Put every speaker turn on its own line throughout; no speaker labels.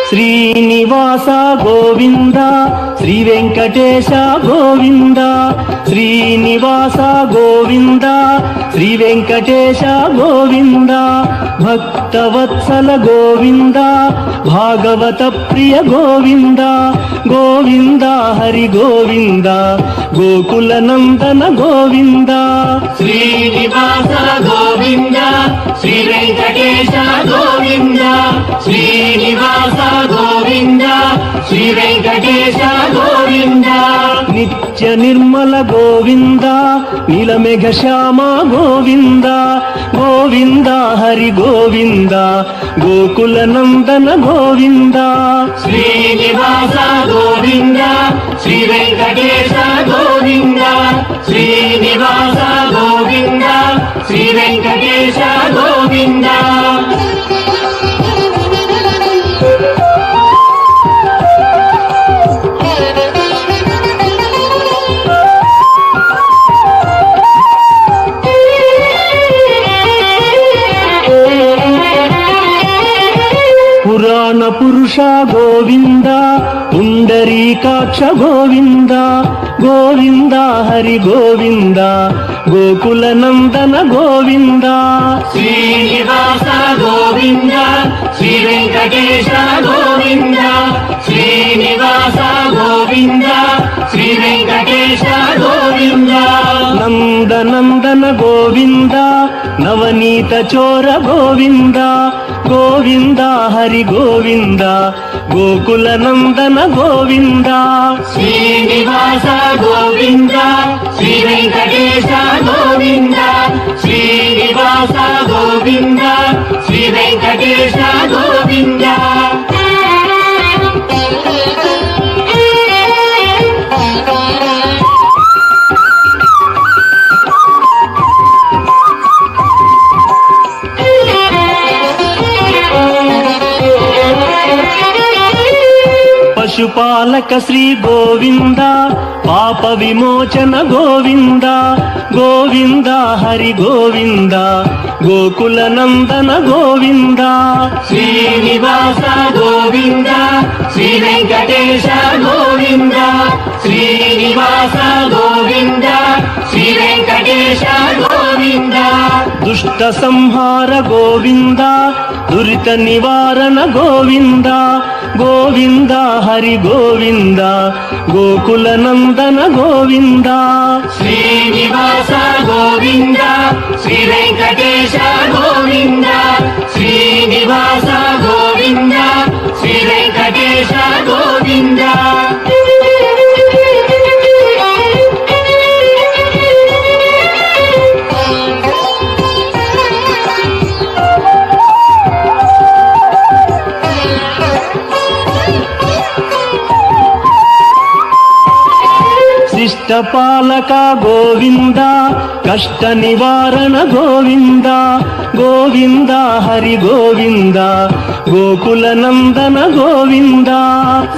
శ్రీనివాస గోవింద శ్రీ వెంకటేశ గోవింద, శ్రీనివాస గోవింద శ్రీ వెంకటేశ గోవింద, భక్తవత్సల గోవింద భాగవత ప్రియ గోవింద, గోవింద హరి గోవింద గోకుల నందన గోవింద.
శ్రీనివాస గోవింద శ్రీ వెంకటేశ గోవింద, శ్రీనివాస గోవింద శ్రీ వెంకటేశ గోవింద.
నిత్య నిర్మల గోవింద నీలమేఘ శ్యామ గోవింద, గోవింద హరి గోవింద గోకుల నందన గోవింద.
శ్రీనివాస గోవింద శ్రీ వెంకటేశ గోవింద, శ్రీనివాస గోవింద శ్రీ వెంకటేశ గోవింద.
పురాణ పురుష గోవింద పుండరీకాక్ష గోవింద, గోవింద హరి గోవింద గోకుల నందన గోవింద.
శ్రీనివాస గోవింద శ్రీ వెంకటేశ గోవింద, శ్రీనివాస గోవింద శ్రీ వెంకటేశ గోవింద.
నందనందన గోవింద నవనీత చోర గోవింద, గోవింద హరి గోవింద గోకుల నందన గోవింద.
శ్రీనివాస గోవింద శ్రీ వెంకటేశ గోవింద, శ్రీనివాస గోవింద శ్రీ వెంకటేశ గోవింద.
పశుపాలక శ్రీ గోవింద పాప విమోచన గోవింద, గోవింద హరి గోవింద గోకుల నందన గోవింద.
శ్రీనివాస గోవింద శ్రీ వెంకటేశ గోవింద, శ్రీనివాస గోవింద శ్రీ వెంకటేశ గోవింద.
దుష్ట సంహార గోవింద దురిత నివారణ గోవింద, గోవింద హరి గోవింద గోకుల నందన గోవింద.
శ్రీనివాస గోవింద శ్రీ వెంకటేశ గోవింద, శ్రీనివాస గోవింద శ్రీ వెంకటేశ గోవింద.
పాలక గోవింద కష్ట నివారణ గోవింద, గోవింద హరి గోవింద గోకుల నందన గోవింద.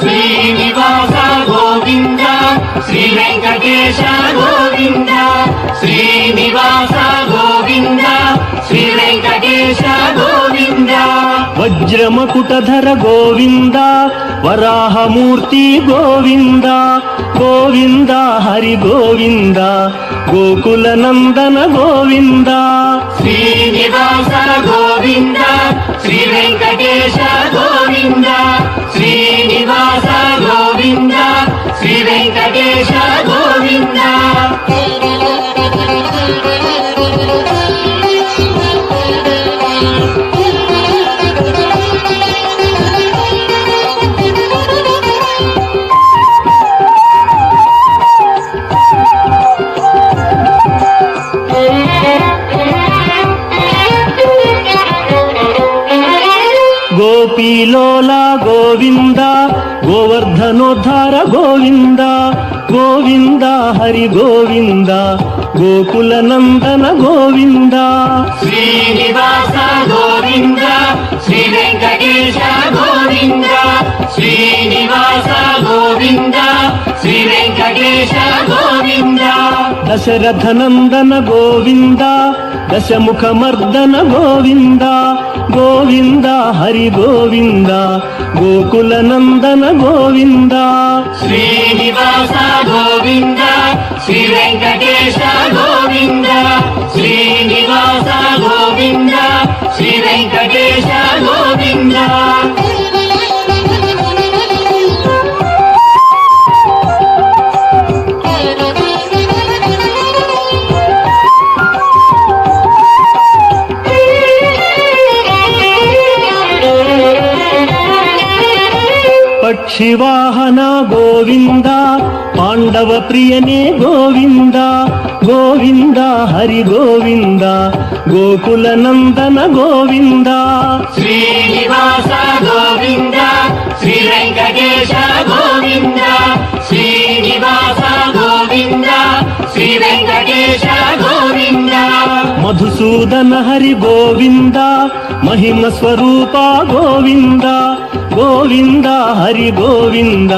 శ్రీనివాస గోవింద శ్రీ వెంకటేశ గోవింద, శ్రీనివాస గోవింద శ్రీ వెంకటేశ గోవింద.
వజ్రమకుటధర గోవింద వరాహమూర్తి గోవింద, గోవింద హరి గోవింద గోకుల నందన గోవింద.
శ్రీనివాస గోవింద శ్రీ వెంకటేశ గోవింద, శ్రీనివాస గోవింద శ్రీ వెంకటేశ గోవింద.
గోపీలోల గోవింద గోవర్ధనోద్ధార గోవింద, గోవింద హరి గోవింద ಗೋಕುಲ ನಂದನ ಗೋವಿಂದ
ಶ್ರೀನಿವಾಸ ಗೋವಿಂದ ಶ್ರೀ ವೆಂಕಟೇಶ ಗೋವಿಂದ ಶ್ರೀನಿವಾಸ ಗೋವಿಂದ ಶ್ರೀ ವೆಂಕಟೇಶ ಗೋವಿಂದ
ದಶರಥ ನಂದನ ಗೋವಿಂದ ದಶಮುಖ ಮರ್ದನ ಗೋವಿಂದ ಗೋವಿಂದ ಹರಿ ಗೋವಿಂದ ಗೋಕುಲ ನಂದನ ಗೋವಿಂದ
ಶ್ರೀನಿವಾಸ ಗೋವಿಂದ ಶ್ರೀ ವೆಂಕಟೇಶ ಗೋವಿಂದ ಶ್ರೀನಿವಾಸ ಗೋವಿಂದ ಶ್ರೀ ವೆಂಕಟೇಶ ಗೋವಿಂದ
ಪಕ್ಷಿವಾಹನ ಗೋವಿಂದ ಪಾಂಡವ ಪ್ರಿಯನೇ ಗೋವಿಂದ ಗೋವಿಂದ ಹರಿ ಗೋವಿಂದ ಗೋಕುಲ ನಂದನ ಗೋವಿಂದ
ಶ್ರೀನಿವಾಸ ಗೋವಿಂದ ಶ್ರೀ ವೆಂಕಟೇಶ ಗೋವಿಂದ ಶ್ರೀನಿವಾಸ ಗೋವಿಂದ ಶ್ರೀ ವೆಂಕಟೇಶ ಗೋವಿಂದ
ಮಧುಸೂದನ ಹರಿ ಗೋವಿಂದ ಮಹಿಮ ಸ್ವರೂಪ ಗೋವಿಂದ ಗೋವಿಂದ ಹರಿ ಗೋವಿಂದ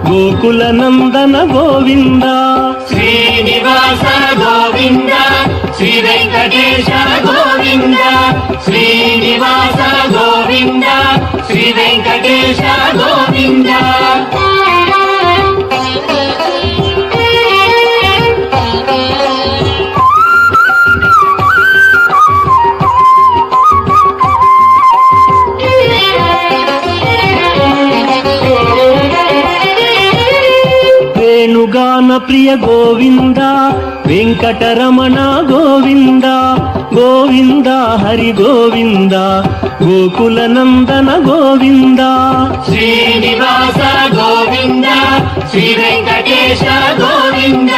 ಗೋಕುಲ ನಂದನ ಗೋವಿಂದ
ಶ್ರೀನಿವಾಸ ಗೋವಿಂದ ಶ್ರೀ ವೆಂಕಟೇಶ ಗೋವಿಂದ ಶ್ರೀನಿವಾಸ ಗೋವಿಂದ ಶ್ರೀ ವೆಂಕಟೇಶ ಗೋವಿಂದ
ವೇಣುಗಾನ ಪ್ರಿಯ ಗೋವಿಂದ ವೆಂಕಟರಮಣ ಗೋವಿಂದ ಗೋವಿಂದ ಹರಿ ಗೋವಿಂದ ಗೋಕುಲ ನಂದನ ಗೋವಿಂದ
ಶ್ರೀನಿವಾಸ ಗೋವಿಂದ ಶ್ರೀ ವೆಂಕಟೇಶ ಗೋವಿಂದ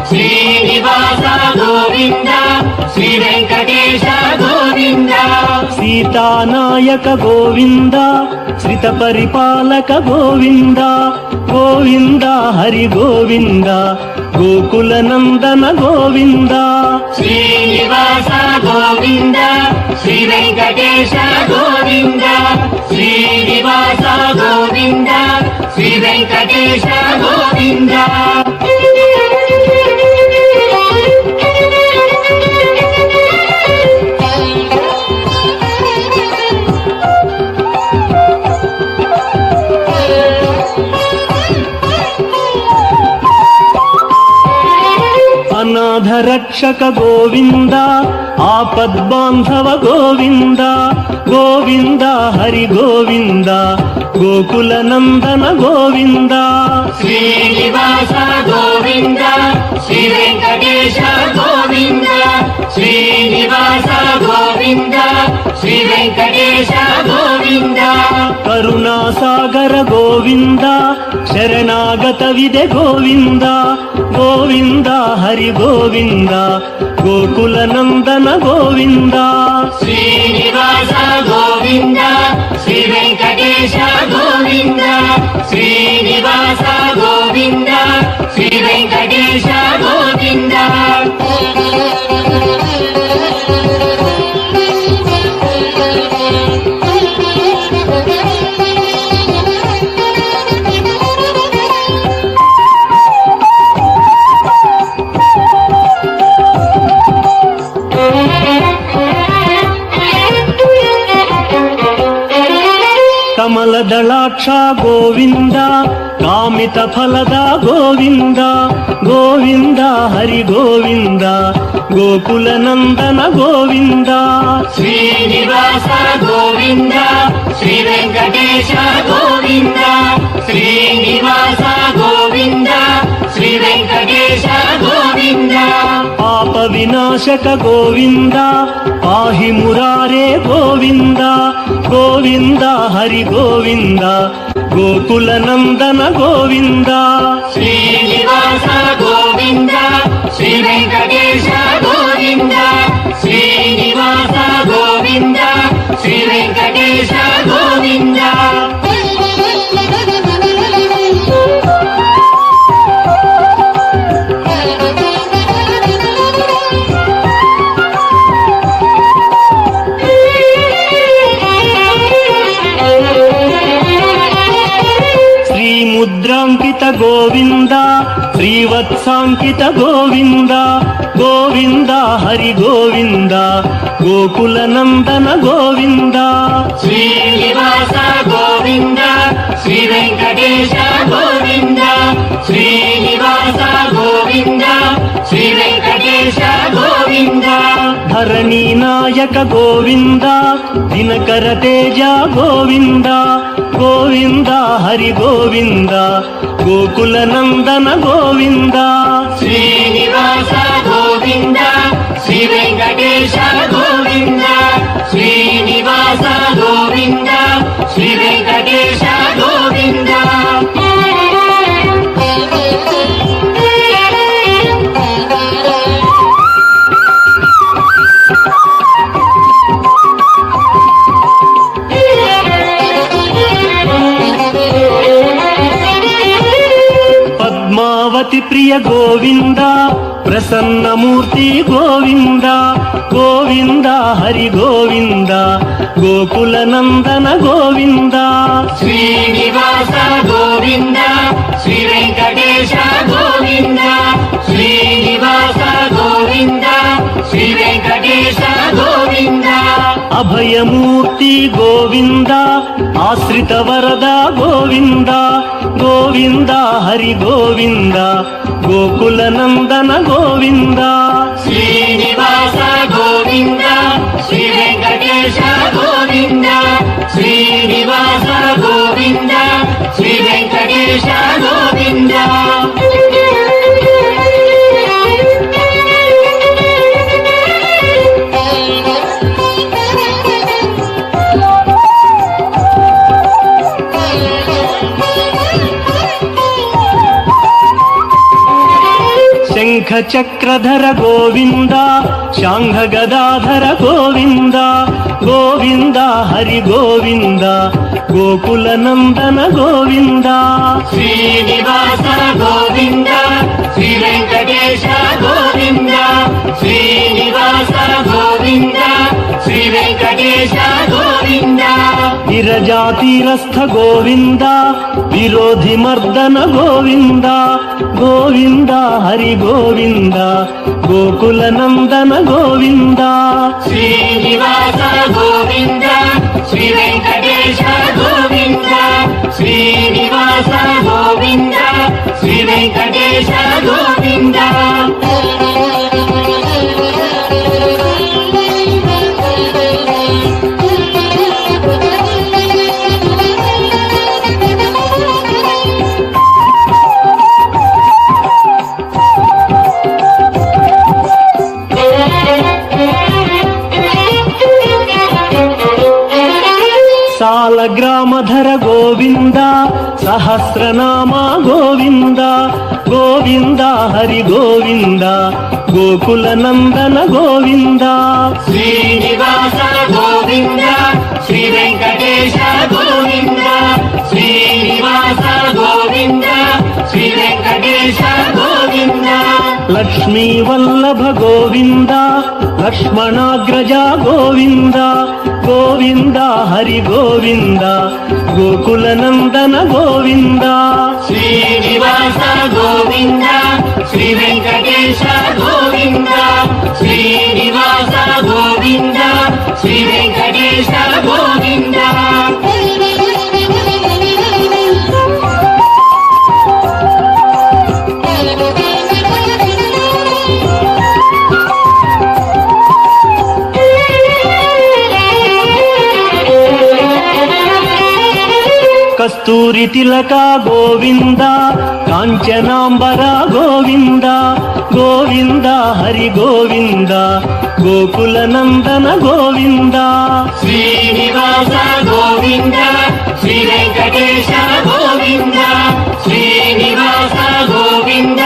ಶ್ರೀನಿವಾಸ ಗೋವಿಂದ ಶ್ರೀ ವೆಂಕಟೇಶ ಗೋವಿಂದ
ಸೀತಾನಾಯಕ ಗೋವಿಂದ ಶ್ರಿತ ಪರಿಪಾಲಕ ಗೋವಿಂದ ಗೋವಿಂದ ಹರಿ ಗೋವಿಂದ ಗೋಕುಲ ನಂದನ ಗೋವಿಂದ
ಶ್ರೀನಿವಾಸ ಗೋವಿಂದ ಶ್ರೀ ವೆಂಕಟೇಶ ಗೋವಿಂದ ಶ್ರೀನಿವಾಸ ಗೋವಿಂದ ಶ್ರೀ ವೆಂಕಟೇಶ ಗೋವಿಂದ
ಅನಾಥ ರಕ್ಷಕ ಗೋವಿಂದ ಆಪದ್ಬಾಂಧವ ಗೋವಿಂದ ಗೋವಿಂದ ಹರಿ ಗೋವಿಂದ ಗೋಕುಲ ನಂದನ ಗೋವಿಂದ
ಶ್ರೀನಿವಾಸ ಗೋವಿಂದ ಶ್ರೀ ವೆಂಕಟೇಶ ಗೋವಿಂದ ಶ್ರೀನಿವಾಸ ಗೋವಿಂದ ಶ್ರೀ ವೆಂಕಟೇಶ ಗೋವಿಂದ
ಕರುಣಾಸಾಗರ ಗೋವಿಂದ ಶರಣಾಗತವಿದೆ ಗೋವಿಂದ ಗೋವಿಂದ ಹರಿ ಗೋವಿಂದ ಗೋಕುಲ ನಂದನ ಗೋವಿಂದ
ಶ್ರೀನಿವಾಸ ಗೋವಿಂದ ಶ್ರೀ ವೆಂಕಟೇಶ ಗೋವಿಂದ ಶ್ರೀನಿವಾಸ ಗೋವಿಂದ ಶ್ರೀ ವೆಂಕಟೇಶ ಗೋವಿಂದ
ಕಮಲದಳಾಕ್ಷ ಗೋವಿಂದ ಕಾಮಿತ ಫಲದ ಗೋವಿಂದ ಗೋವಿಂದ ಹರಿ ಗೋವಿಂದ ಗೋಕುಲ ನಂದನ ಗೋವಿಂದ
ಶ್ರೀನಿವಾಸ ಗೋವಿಂದ ಶ್ರೀ ವೆಂಕಟೇಶ ಗೋವಿಂದ ಶ್ರೀನಿವಾಸ ಗೋವಿಂದ ಶ್ರೀ ವೆಂಕಟೇಶ ಗೋವಿಂದ
ಪಾಪ ವಿನಾಶಕ ಗೋವಿಂದ ಪಾಹಿ ಮುರಾರೇ ಗೋವಿಂದ ಗೋವಿಂದ ಹರಿ ಗೋವಿಂದ ಗೋಕುಲ ನಂದನ ಗೋವಿಂದ
ಶ್ರೀನಿವಾಸ ಗೋವಿಂದ ಶ್ರೀ ವೆಂಕಟೇಶ ಗೋವಿಂದ ಶ್ರೀನಿವಾಸ ಗೋವಿಂದ ಶ್ರೀ ವೆಂಕಟೇಶ ಗೋವಿಂದ
ముద్రాంకిత గోవింద శ్రీవత్సాంకిత గోవింద గోవింద హరి గోవింద గోకుల నందన గోవింద
శ్రీనివాస గోవింద శ్రీ వెంకటేశ గోవింద శ్రీనివాస గోవింద శ్రీ వెంకటేశ గోవింద
ధరణి నాయక గోవింద దినకర తేజ గోవింద గోవింద హరి గోవింద గోకుల నందన గోవింద
శ్రీనివాస గోవింద శ్రీ వెంకటేశ గోవింద శ్రీనివాస గోవింద శ్రీ వెంకటేశ గోవింద
పద్మావతి ప్రియ గోవింద ప్రసన్నమూర్తి గోవింద గోవింద హరి గోవింద గోకుల నందన గోవింద
శ్రీనివాస గోవింద శ్రీ వెంకటేశ గోవింద శ్రీనివాస గోవింద శ్రీ వెంకటేశ గోవింద
అభయమూర్తి గోవింద ఆశ్రిత వరద గోవింద గోవింద హరి గోవింద గోకుల నందన గోవింద
శ్రీనివాస గోవింద శ్రీ వెంకటేశ గోవింద శ్రీనివాస గోవింద శ్రీ వెంకటేశ గోవింద
శంఖ చక్రధర గోవింద శాంఘ గదాధర గోవింద గోవింద హరి గోవింద గోకుల నందన గోవింద
శ్రీనివాస గోవింద శ్రీ వెంకటేశ గోవింద శ్రీనివాస గోవింద శ్రీ వెంకటేశ గోవింద
విరజాతీరస్థ గోవింద విరోధి మర్దన గోవింద గోవింద హరి గోవింద గోకుల నందన గోవింద
శ్రీనివాస గోవింద శ్రీ వెంకటేశ గోవింద శ్రీనివాస గోవింద శ్రీ వెంకటేశ గోవింద
సాలగ్రామధర గోవింద సహస్రనామ గోవింద గోవింద హరి గోవింద గోకుల నందన గోవింద
శ్రీనివాస గోవింద శ్రీ వెంకటేశ గోవింద శ్రీనివాస గోవింద శ్రీ వెంకటేశ గోవింద
లక్ష్మీ వల్లభ గోవింద లక్ష్మణాగ్రజ గోవింద గోవింద హరి గోవింద గోకుల నందన గోవింద
శ్రీనివాస గోవింద శ్రీ వెంకటేశ గోవింద శ్రీనివాస గోవింద శ్రీ వెంకటేశ గోవింద
కస్తూరి తిలక గోవింద కాంచనాంబర గోవింద గోవింద హరి గోవింద గోకుల నందన గోవింద
శ్రీనివాస గోవింద శ్రీ వెంకటేశ గోవింద శ్రీనివాస గోవింద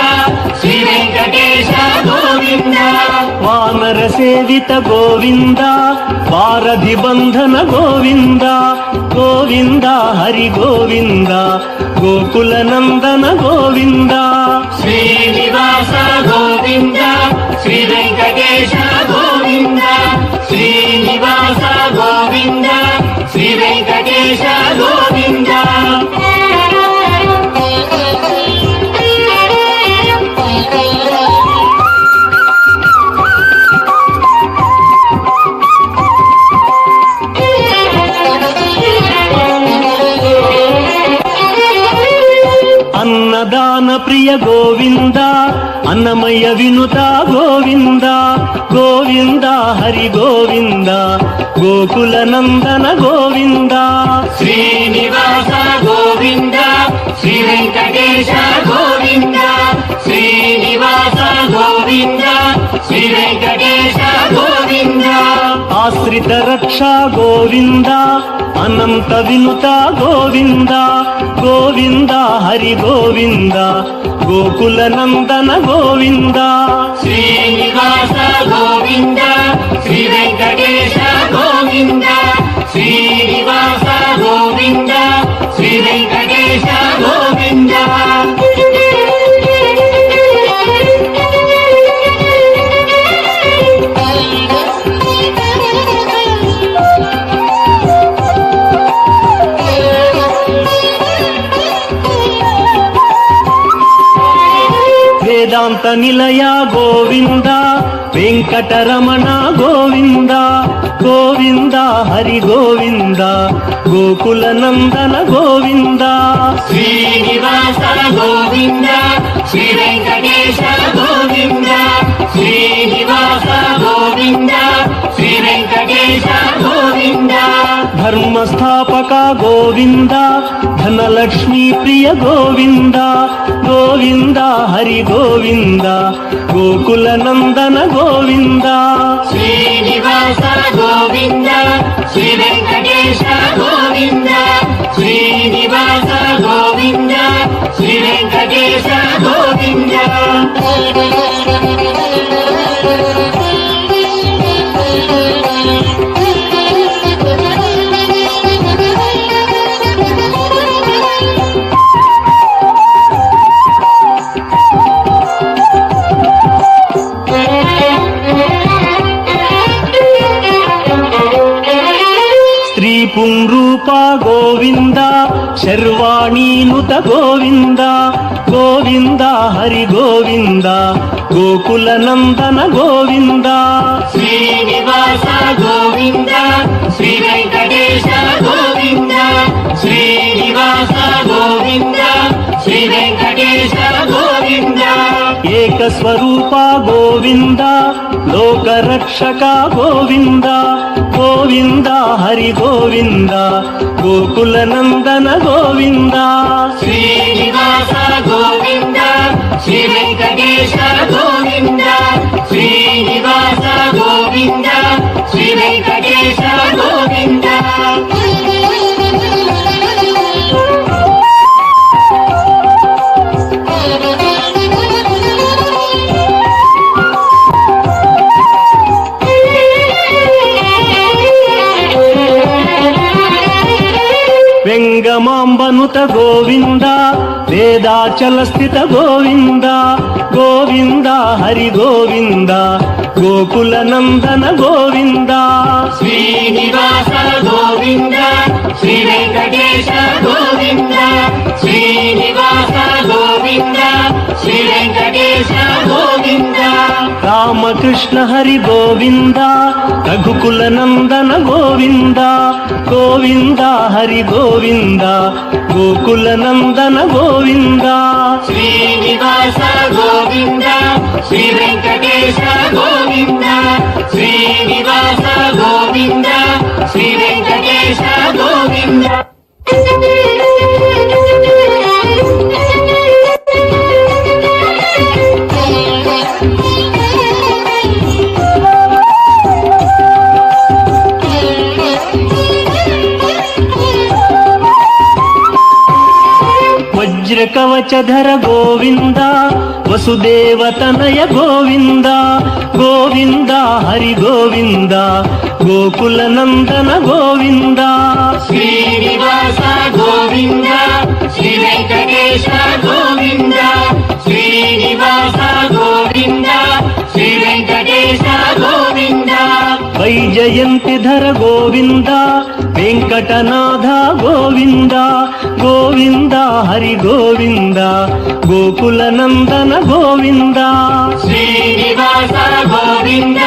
శ్రీ వెంకటేశ గోవింద
వానర సేవిత గోవింద వారధి బంధన గోవింద గోవింద హరి గోవింద గోకుల నందన గోవింద
శ్రీనివాస గోవింద శ్రీ వెంకటేశ గోవింద శ్రీనివాస గోవింద శ్రీ వెంకటేశ గోవింద
ಗೋವಿಂದ ಅನ್ನಮಯ್ಯ ವಿನುತ ಗೋವಿಂದ ಗೋವಿಂದ ಹರಿ ಗೋವಿಂದ ಗೋಕುಲ ನಂದನ ಗೋವಿಂದ
ಶ್ರೀನಿವಾಸ ಗೋವಿಂದ ಶ್ರೀ ವೆಂಕಟೇಶ ಗೋವಿಂದ ಶ್ರೀನಿವಾಸ ಗೋವಿಂದ ಶ್ರೀ ವೆಂಕಟೇಶ ಗೋವಿಂದ
ಆಶ್ರಿತ ರಕ್ಷಾ ಗೋವಿಂದ ಅನಂತ ವಿನುತ ಗೋವಿಂದ ಗೋವಿಂದ ಹರಿ ಗೋವಿಂದ ಗೋಕುಲ ನಂದನ ಗೋವಿಂದ
ಶ್ರೀನಿವಾಸ ಗೋವಿಂದ ಶ್ರೀ ವೆಂಕಟೇಶ ಗೋವಿಂದ ಶ್ರೀನಿವಾಸ ಗೋವಿಂದ ಶ್ರೀ ವೆಂಕಟೇಶ ಗೋವಿಂದ
ವೇದಾಂತ ನಿಲಯ ಗೋವಿಂದ ವೆಂಕಟರಮಣ ಗೋವಿಂದ ಗೋವಿಂದ ಹರಿ ಗೋವಿಂದ ಗೋಕುಲ ನಂದನ ಗೋವಿಂದ
ಶ್ರೀನಿವಾಸ ಗೋವಿಂದ ಶ್ರೀ ವೆಂಕಟೇಶ ಗೋವಿಂದ ಶ್ರೀನಿವಾಸ ಗೋವಿಂದ ಶ್ರೀ ವೆಂಕಟೇಶ ಗೋವಿಂದ
ಧರ್ಮ ಸ್ಥಾಪಕ ಗೋವಿಂದ ಧನಲಕ್ಷ್ಮೀ ಪ್ರಿಯ ಗೋವಿಂದ ಗೋವಿಂದ ಹರಿ ಗೋವಿಂದ ಗೋಕುಲ ನಂದನ ಗೋವಿಂದ
ಶ್ರೀನಿವಾಸ ಗೋವಿಂದ ಶ್ರೀ ವೆಂಕಟೇಶ ಗೋವಿಂದ ಶ್ರೀನಿವಾಸ ಗೋವಿಂದ ಶ್ರೀ ವೆಂಕಟೇಶ ಗೋವಿಂದ
ಸ್ತ್ರೀ ಪುಂರೂಪ ಗೋವಿಂದ ಶರ್ವಾಣೀನುತ ಗೋವಿಂದ ಗೋವಿಂದ ಹರಿ ಗೋವಿಂದ ಗೋಕುಲ ನಂದನ ಗೋವಿಂದ
ಶ್ರೀನಿವಾಸ ಗೋವಿಂದ ಶ್ರೀ ವೆಂಕಟೇಶ ಗೋವಿಂದ ಶ್ರೀನಿವಾಸ ಗೋವಿಂದ ಶ್ರೀ ವೆಂಕಟೇಶ ಗೋವಿಂದ
ಏಕಸ್ವರೂಪ ಗೋವಿಂದ ಲೋಕರಕ್ಷಕ ಗೋವಿಂದ ಗೋವಿಂದ ಹರಿ ಗೋವಿಂದ ಗೋಕುಲ ನಂದನ ಗೋವಿಂದ
ಶ್ರೀನಿವಾಸ ಗೋವಿಂದ ಶ್ರೀ ವೆಂಕಟೇಶ ಗೋವಿಂದ ಶ್ರೀನಿವಾಸ ಗೋವಿಂದ ಶ್ರೀ ವೆಂಕಟೇಶ ಗೋವಿಂದ
ವೆಂಗಮಾಂಬನುತ ಗೋವಿಂದ ವೇದಾಚಲ ಸ್ಥಿತ ಗೋವಿಂದ ಗೋವಿಂದ ಹರಿ ಗೋವಿಂದ ಗೋಕುಲ ನಂದನ ಗೋವಿಂದ
ಶ್ರೀನಿವಾಸ ಗೋವಿಂದ ಶ್ರೀ ವೆಂಕಟೇಶ ಗೋವಿಂದ ಶ್ರೀನಿವಾಸ ಗೋವಿಂದ ಶ್ರೀ ವೆಂಕಟೇಶ ಗೋವಿಂದ
ರಾಮಕೃಷ್ಣ ಹರಿ ಗೋವಿಂದ ರಘುಕುಲ ನಂದನ ಗೋವಿಂದ ಗೋವಿಂದ ಹರಿ ಗೋವಿಂದ ಗೋಕುಲ ನಂದನ ಗೋವಿಂದ
ಶ್ರೀನಿವಾಸ ಗೋವಿಂದ ಶ್ರೀ ವೆಂಕಟೇಶ ಗೋವಿಂದ ಶ್ರೀನಿವಾಸ ಗೋವಿಂದ ಶ್ರೀ ವೆಂಕಟೇಶ ಗೋವಿಂದ
ವಜ್ರ ಕವಚಧರ ಗೋವಿಂದ ವಸುದೇವ ತನಯ ಗೋವಿಂದ ಗೋವಿಂದ ಹರಿ ಗೋವಿಂದ ಗೋಕುಲ ನಂದನ ಗೋವಿಂದ
ಶ್ರೀನಿವಾಸ ಗೋವಿಂದ ಶ್ರೀ ವೆಂಕಟೇಶ ಗೋವಿಂದ ಶ್ರೀನಿವಾಸ ಗೋವಿಂದ ಶ್ರೀ ವೆಂಕಟೇಶ ಗೋವಿಂದ
ವೈಜಯಂತಿಧರ ಗೋವಿಂದ ವೆಂಕಟನಾಥ ಗೋವಿಂದ ಗೋವಿಂದ ಹರಿ ಗೋವಿಂದ ಗೋಕುಲ ನಂದನ ಗೋವಿಂದ
ಶ್ರೀನಿವಾಸ ಗೋವಿಂದ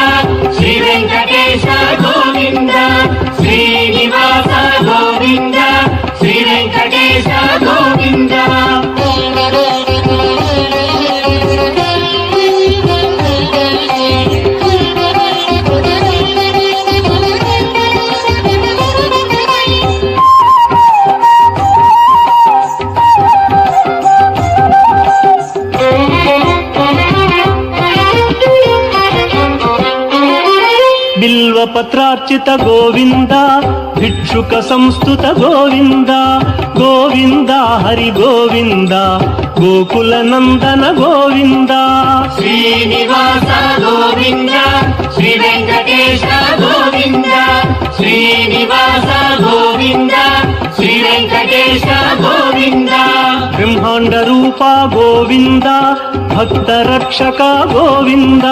ಶ್ರೀ ವೆಂಕಟೇಶ ಗೋವಿಂದ ಶ್ರೀನಿವಾಸ ಗೋವಿಂದ ಶ್ರೀ ವೆಂಕಟೇಶ ಗೋವಿಂದ
బిల్వపత్రార్చిత గోవింద భిక్షుక సంస్థుత గోవింద గోవింద హరి గోవింద గోకుల నందన గోవింద
శ్రీనివాస గోవింద శ్రీ వెంకటేశ గోవింద శ్రీనివాస గోవింద శ్రీ వెంకటేశ గోవింద
బ్రహ్మాండ రూప గోవింద భక్త రక్షక గోవింద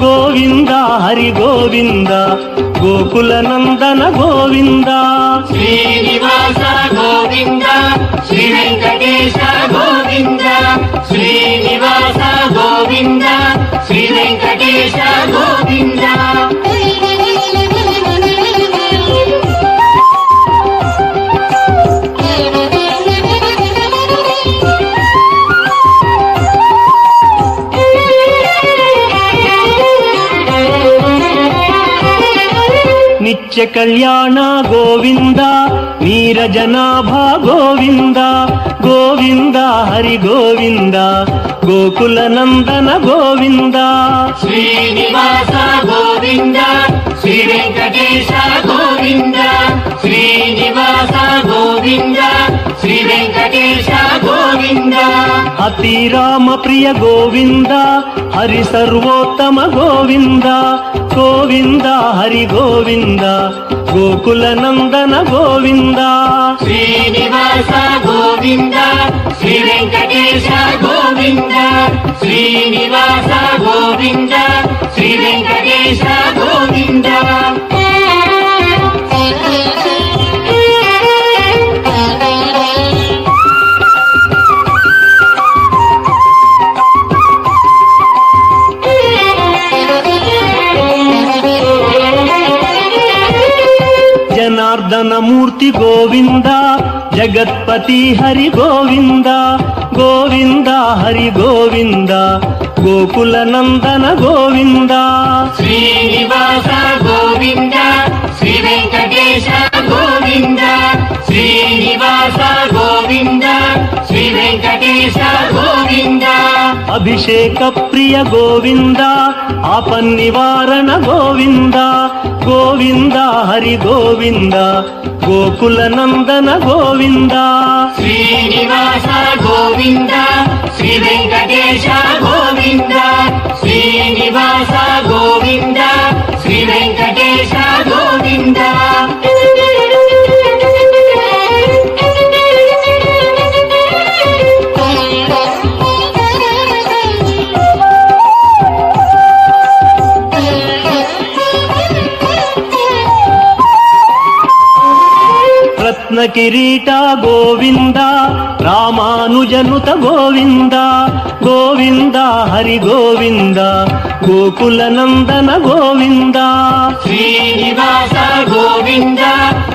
గోవింద హరి గోవింద గోకుల నందన గోవింద
శ్రీనివాస గోవింద శ్రీ వెంకటేశ గోవింద శ్రీనివాస గోవింద శ్రీ వెంకటేశ గోవింద
నిత్య కళ్యాణ గోవింద నీరజనాభ గోవింద గోవింద హరి గోవింద గోకుల నందన గోవింద
శ్రీనివాస గోవింద శ్రీ వెంకటేశ గోవింద శ్రీనివాస గోవింద శ్రీ వెంకటేశ గోవింద
అతి రామ ప్రియ గోవింద హరి సర్వోత్తమ గోవింద గోవింద హరి గోవింద గోకుల నందన గోవింద
శ్రీనివాస గోవింద శ్రీ వెంకటేశ గోవింద శ్రీనివాస గోవింద శ్రీ వెంకటేశ గోవింద
జనార్దన మూర్తి గోవింద జగత్పతి హరి గోవింద గోవింద హరి గోవింద గోకుల నందన గోవింద
శ్రీనివాస గోవింద శ్రీ వెంకటేశ గోవింద శ్రీనివాస గోవింద శ్రీ వెంకటేశ గోవింద
అభిషేక ప్రియ గోవింద ఆపన్నివారణ గోవింద గోవింద హరి గోవింద గోకుల నందన గోవింద
శ్రీనివాస గోవింద శ్రీ వెంకటేశ గోవింద శ్రీనివాస గోవింద శ్రీ వెంకటేశ గోవింద
రత్న కిరీట గోవింద రామానుజనుత గోవింద గోవింద హరి గోవింద గోకుల నందన గోవింద
శ్రీనివాస గోవింద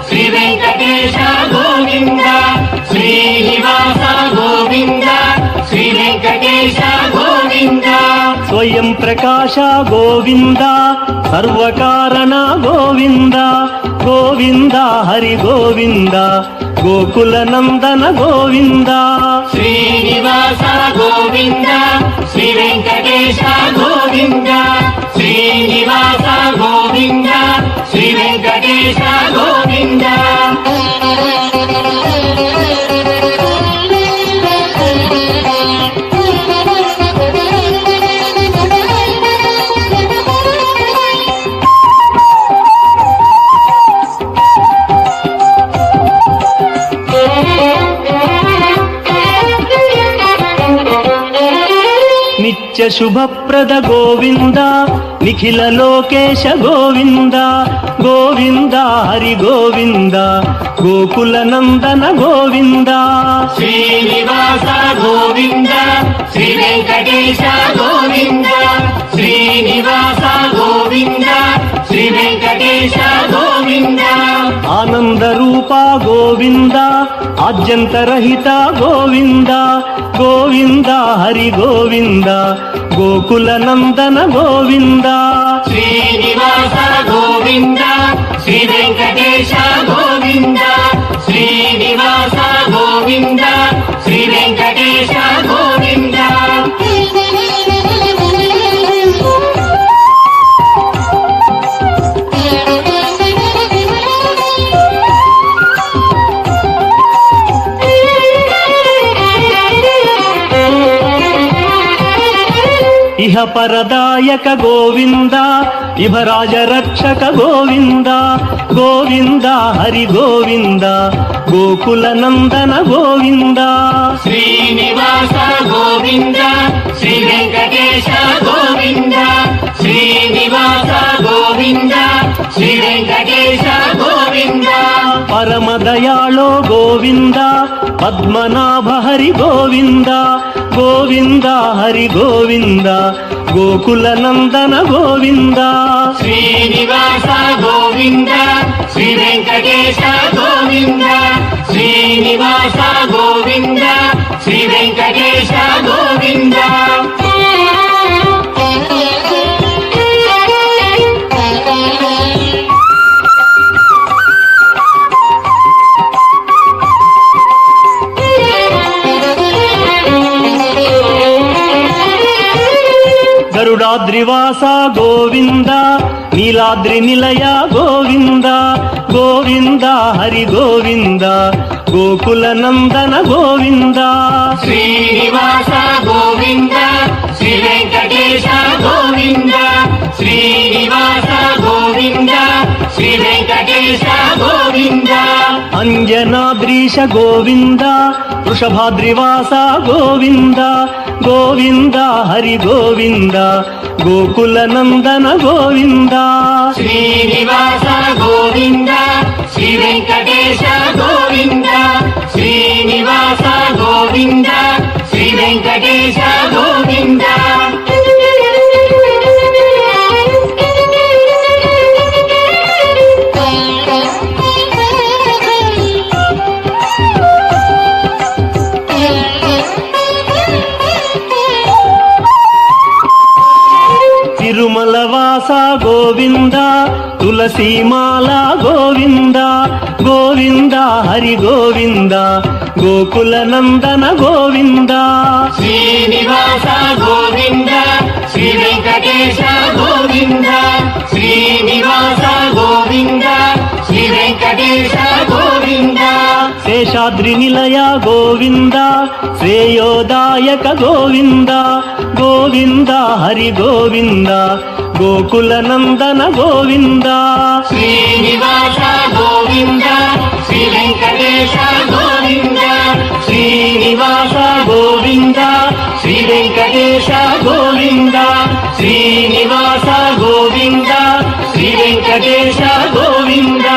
శ్రీ వెంకటేశ గోవింద శ్రీనివాస గోవింద శ్రీ వెంకటేశ గోవింద
స్వయం ప్రకాశ గోవింద సర్వకారణ గోవింద గోవింద హరి గోవింద గోకుల నందన గోవింద
శ్రీనివాస గోవింద శ్రీ వెంకటేశ గోవింద శ్రీనివాస గోవింద శ్రీ వెంకటేశ గోవింద
నిత్య శుభప్రద గోవింద నిఖిల లోకేశ గోవింద గోవింద హరి గోవింద గోకుల నందన గోవింద
శ్రీనివాస గోవింద శ్రీ వెంకటేశ గోవింద శ్రీనివాస గోవింద శ్రీ వెంకటేశ గోవింద
ఆనంద రూప గోవింద ఆద్యంతరహిత గోవింద గోవింద హరి గోవింద గోకుల నందన గోవింద
శ్రీనివాస గోవింద శ్రీ వెంకటేశ గోవింద శ్రీనివాస గోవింద శ్రీ వెంకటేశ గోవింద
పరదాయక గోవింద ఇభరాజ రక్షక గోవింద గోవింద హరి గోవింద గోకుల నందన గోవింద
శ్రీనివాస గోవింద శ్రీ వెంకటేశ గోవింద శ్రీనివాస గోవింద శ్రీ వెంకటేశ గోవింద
పరమ దయాళో గోవింద పద్మనాభ హరి గోవింద గోవింద హరి గోవింద గోకుల నందన గోవింద
శ్రీనివాస గోవింద శ్రీ వెంకటేశ గోవింద శ్రీనివాస గోవింద శ్రీ వెంకటేశ గోవింద
గరుడాద్రివాస గోవింద నీలాద్రి నిలయ గోవింద గోవింద హరి గోవింద గోకుల నందన గోవింద
శ్రీనివాస గోవింద శ్రీ వెంకటేశ గోవింద శ్రీనివాస గోవింద శ్రీ వెంకటేశ గోవింద
అంజనాద్రీశ గోవింద వృషభాద్రివాస గోవింద గోవింద హరి గోవింద గోకుల నందన గోవింద
శ్రీనివాస గోవింద శ్రీ వెంకటేశ గోవింద శ్రీనివాస గోవింద శ్రీ వెంకటేశ గోవింద
తిరుమలవాస గోవింద తులసీమాల గోవింద గోవింద హరి గోవింద గోకుల నందన గోవింద
శ్రీనివాస గోవింద శ్రీ వెంకటేశ గోవింద శ్రీనివాస గోవింద శ్రీ వెంకటేశ గోవింద
శేషాద్రి నిలయ గోవింద శ్రేయోదాయక గోవింద గోవింద హరి గోవింద గోకుల నందన గోవింద
శ్రీనివాస గోవింద శ్రీ వెంకటేశ గోవింద
శ్రీనివాస గోవింద శ్రీ వెంకటేశ గోవింద శ్రీనివాస గోవింద శ్రీ వెంకటేశ గోవింద